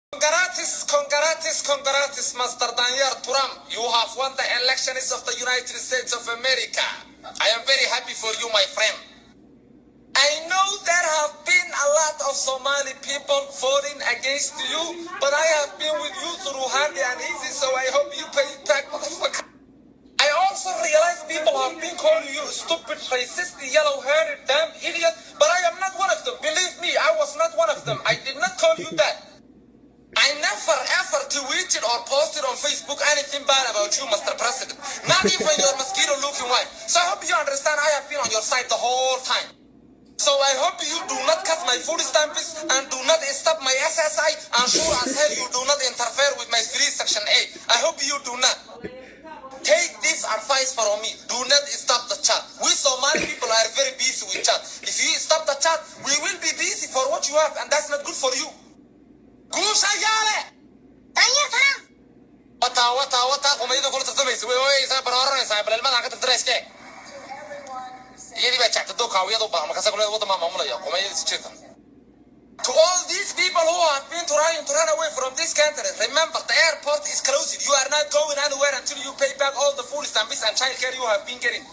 Congrats, Master Daniel Trump. You have won the elections of the United States of America. I am very happy for you, my friend. I know there have been a lot of Somali people voting against you, but I have been with you through hard and easy, so I hope you pay it back, motherfucker. I also realize people have been calling you stupid, racist, yellow-haired, damn idiot, but I am not one of them. Believe me, I was not one of them. I did not call you that. I never ever tweeted or posted on Facebook anything bad about you, Mr. President. Not even your mosquito-looking wife. So I hope you understand I have been on your side the whole time. So I hope you do not cut my food stamps and do not stop my SSI, and sure as hell you do not interfere with my free Section 8. I hope you do not. Take this advice from me. Do not stop the chat. We Somali people are very busy with chat. If you stop the chat, we will be busy for what you have, and that's not good for you. Guusha yale! Wata, umaydo kula tartamaysa. Way, sa bararanaysa, balelmada ka tartayske. Iyadi ba chacta do kaawiyadu ba markaas kula wada maamulaya. Umaydo si jirta. To all these people who have been trying to run away from this country, remember the airport is closed. You are not going anywhere until you pay back all the food stamps and childcare you have been getting.